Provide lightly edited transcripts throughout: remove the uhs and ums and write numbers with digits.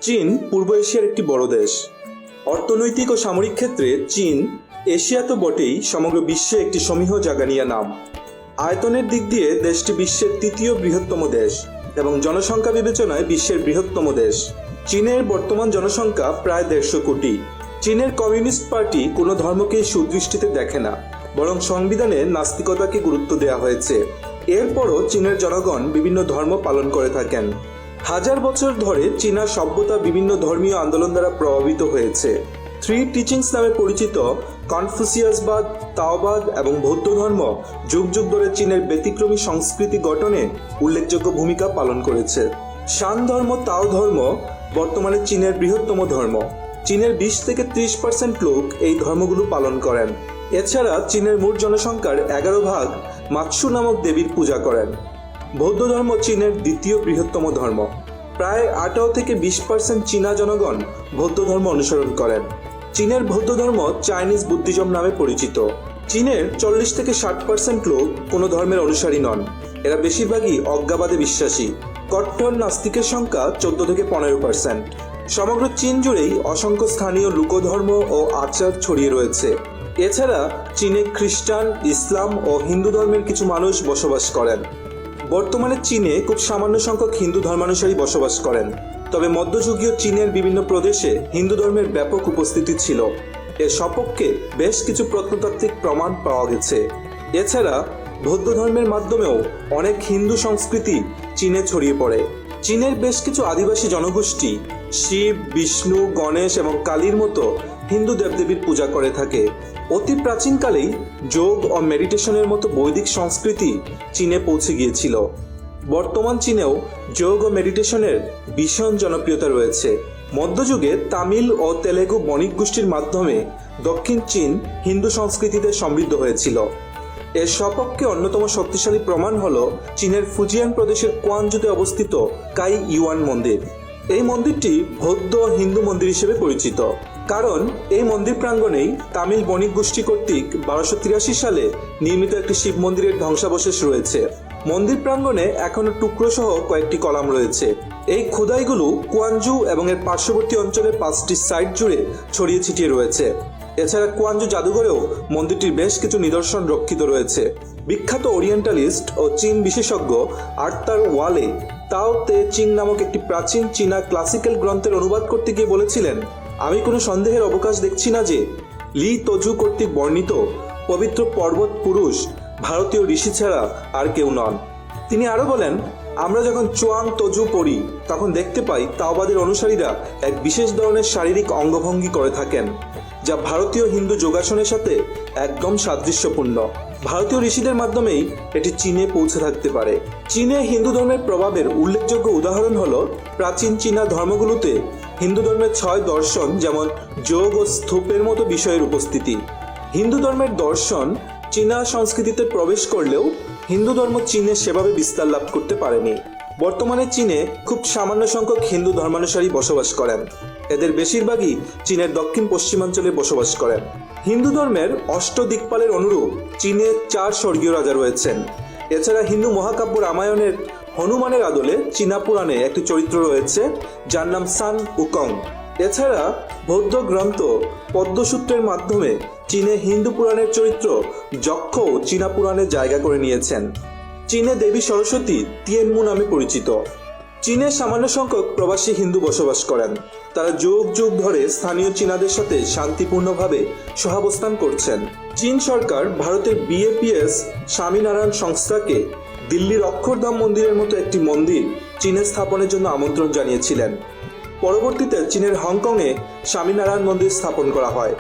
চীন পূর্ব এশিয়ার একটি বড় দেশ। অর্থনৈতিক ও সামরিক ক্ষেত্রে চীন এশিয়া তো বটেই, সমগ্র বিশ্বে একটি সমীহ জাগানিয়া নাম। আয়তনের দিক দিয়ে দেশটি বিশ্বের তৃতীয় বৃহত্তম দেশ এবং জনসংখ্যা বিবেচনায় বিশ্বের বৃহত্তম দেশ। চীনের বর্তমান জনসংখ্যা প্রায় 150 কোটি। চীনের কমিউনিস্ট পার্টি কোনো ধর্মকে সুদৃষ্টিতে দেখে না, বরং সংবিধানে নাস্তিকতাকে গুরুত্ব দেওয়া হয়েছে। এরপরও চীনের জনগণ বিভিন্ন ধর্ম পালন করে থাকেন। হাজার বছর ধরে চীনা সভ্যতা বিভিন্ন ধর্মীয় আন্দোলন দ্বারা প্রভাবিত হয়েছে। থ্রি টিচিংস নামে পরিচিত কনফুসিয়াসবাদ, তাওবাদ এবং বৌদ্ধ ধর্ম যুগ যুগ ধরে চীনের ব্যতিক্রমী সংস্কৃতি গঠনে উল্লেখযোগ্য ভূমিকা পালন করেছে। শান ধর্ম, তাও ধর্ম বর্তমানে চীনের বৃহত্তম ধর্ম। চীনের 20 থেকে 30% লোক এই ধর্মগুলো পালন করেন। এছাড়া চীনের মোট জনসংখ্যার 11 মাৎসু নামক দেবীর পূজা করেন। বৌদ্ধ ধর্ম চীনের দ্বিতীয় বৃহত্তম ধর্ম। প্রায় 18 থেকে 20% চীনা জনগণ বৌদ্ধ ধর্ম অনুসরণ করেন। চীনের বৌদ্ধ ধর্ম চাইনিজ বুদ্ধিজম নামে পরিচিত। চীনের 40 থেকে 60% লোক কোনো ধর্মের অনুসারী নন। এরা বেশিরভাগই অজ্ঞাবাদে বিশ্বাসী। কট্টর নাস্তিকের সংখ্যা 14 থেকে 15%। সমগ্র চীন জুড়েই অসংখ্য স্থানীয় লোকধর্ম ও আচার ছড়িয়ে রয়েছে। এছাড়া চীনে খ্রিস্টান, ইসলাম ও হিন্দু ধর্মের কিছু মানুষ বসবাস করেন। বর্তমানে চীনে খুব সামান্য সংখ্যক হিন্দু ধর্মানুসারী বসবাস করেন, তবে মধ্যযুগীয় চীনের বিভিন্ন প্রদেশে হিন্দু ধর্মের ব্যাপক উপস্থিতি ছিল। এর সপক্ষে বেশ কিছু প্রত্নতাত্ত্বিক প্রমাণ পাওয়া গেছে। এছাড়া বৌদ্ধ ধর্মের মাধ্যমেও অনেক হিন্দু সংস্কৃতি চীনে ছড়িয়ে পড়ে। চীনের বেশ কিছু আদিবাসী জনগোষ্ঠী শিব, বিষ্ণু, গণেশ এবং কালীর মতো হিন্দু দেবদেবীর পূজা করে থাকে। অতি প্রাচীনকালেই যোগ ও মেডিটেশনের মতো বৈদিক সংস্কৃতি চীনে পৌঁছে গিয়েছিল। বর্তমান চীনেও যোগ ও মেডিটেশনের ভীষণ জনপ্রিয়তা রয়েছে। মধ্যযুগে তামিল ও তেলেগু বণিক গোষ্ঠীর মাধ্যমে দক্ষিণ চীন হিন্দু সংস্কৃতিতে সমৃদ্ধ হয়েছিল। এর সপক্ষে অন্যতম শক্তিশালী প্রমাণ হল চীনের ফুজিয়ান প্রদেশের কোয়ানজুতে অবস্থিত কাই ইউয়ান মন্দির। এই মন্দিরটি বৌদ্ধ হিন্দু মন্দির হিসেবে পরিচিত, কারণ এই মন্দির প্রাঙ্গণেই তামিল বণিক গোষ্ঠী কর্তৃক 1283 সালে নির্মিত একটি শিব মন্দিরের ধ্বংসাবশেষ রয়েছে। মন্দির প্রাঙ্গণে এখনো টুকরো সহ কয়েকটি কলাম রয়েছে। এই খোদাইগুলো কোয়ানজু এবং এর পার্শ্ববর্তী অঞ্চলের 5টি সাইট জুড়ে ছড়িয়ে ছিটিয়ে রয়েছে। এছাড়া কোয়ানজু জাদুঘরেও মন্দিরটির বেশ কিছু নিদর্শন রক্ষিত রয়েছে। বিখ্যাত ওরিয়েন্টালিস্ট ও চীন বিশেষজ্ঞ আর্থার ওয়ালে তাও তে চিং নামক একটি প্রাচীন চীনা ক্লাসিক্যাল গ্রন্থের অনুবাদ করতে গিয়ে বলেছিলেন, আমি কোনো সন্দেহের অবকাশ দেখছি না যে লি তোজু কর্তৃক বর্ণিত পবিত্র পর্বত পুরুষ ভারতীয় ঋষি ছাড়া আর কেউ নন। তিনি আরও বলেন, আমরা যখন চুয়াং তোজু পড়ি তখন দেখতে পাই তাওবাদের অনুসারীরা এক বিশেষ ধরনের শারীরিক অঙ্গভঙ্গি করে থাকেন, যা ভারতীয় হিন্দু যোগাসনের সাথে একদম সাদৃশ্যপূর্ণ। ভারতীয় ঋষিদের মাধ্যমেই এটি চীনে পৌঁছে থাকতে পারে। চীনে হিন্দু ধর্মের প্রভাবের উল্লেখযোগ্য উদাহরণ হল প্রাচীন চীনা ধর্মগুলোতে হিন্দু ধর্মের 6 দর্শন যেমন যোগ ও স্তূপের মতো বিষয়ের উপস্থিতি। হিন্দু ধর্মের দর্শন চীনা সংস্কৃতিতে প্রবেশ করলেও হিন্দু ধর্ম চীনে সেভাবে বিস্তার লাভ করতে পারেনি। বর্তমানে চীনে খুব সামান্য সংখ্যক হিন্দু ধর্মানুসারী বসবাস করেন। এদের বেশিরভাগই চীনের দক্ষিণ পশ্চিমাঞ্চলে বসবাস করেন। হিন্দু ধর্মের অষ্টদিকপালের অনুরূপ চীনে 4 স্বর্গীয় রাজা রয়েছেন। এছাড়া হিন্দু মহাকাব্য রামায়ণের হনুমানের আদলে চীনা পুরাণে একটি চরিত্র রয়েছে যার নাম সান উকং। এছাড়া বৌদ্ধ গ্রন্থ পদ্মসূত্রের মাধ্যমে চীনে হিন্দু পুরাণের চরিত্র যক্ষও চীনা পুরাণে জায়গা করে নিয়েছেন। চীনে দেবী সরস্বতী তিয়ানমু নামে পরিচিত। চীনে সামান্য সংখ্যক প্রবাসী হিন্দু বসবাস করেন। তারা যুগ যুগ ধরে স্থানীয় চীনাদের সাথে শান্তিপূর্ণভাবে সহাবস্থান করছেন। চীন সরকার ভারতের বিএপিএস স্বামীনারায়ণ সংস্থাকে দিল্লির অক্ষরধাম মন্দিরের মতো একটি মন্দির চীনে স্থাপনের জন্য আমন্ত্রণ জানিয়েছিলেন। পরবর্তীতে চীনের হংকংয়ে স্বামীনারায়ণ মন্দির স্থাপন করা হয়।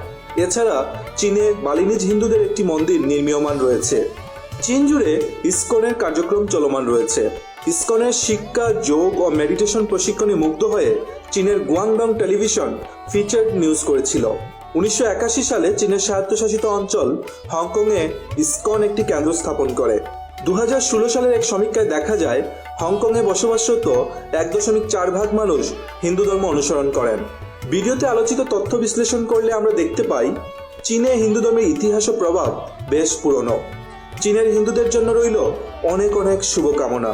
এছাড়া চীনে বালিনিজ হিন্দুদের একটি মন্দির নির্মীয়মান রয়েছে। চীন জুড়ে ইসকনের কার্যক্রম চলমান রয়েছে। ইসকনের শিক্ষা, যোগ ও মেডিটেশন প্রশিক্ষণে মুগ্ধ হয়ে চীনের গুয়াংডং টেলিভিশন ফিচার্ড নিউজ করেছিল। 1981 সালে চীনের স্বায়ত্তশাসিত অঞ্চল হংকংয়ে ইসকন একটি কেন্দ্র স্থাপন করে। 2016 সালের এক সমীক্ষায় দেখা যায় হংকংয়ে বসবাসরত 1.4 মানুষ হিন্দু ধর্ম অনুসরণ করেন। ভিডিওতে আলোচিত তথ্য বিশ্লেষণ করলে আমরা দেখতে পাই চীনে হিন্দু ধর্মের ইতিহাস ও প্রভাব বেশ পুরনো। চীনের হিন্দুদের জন্য রইল অনেক অনেক শুভকামনা।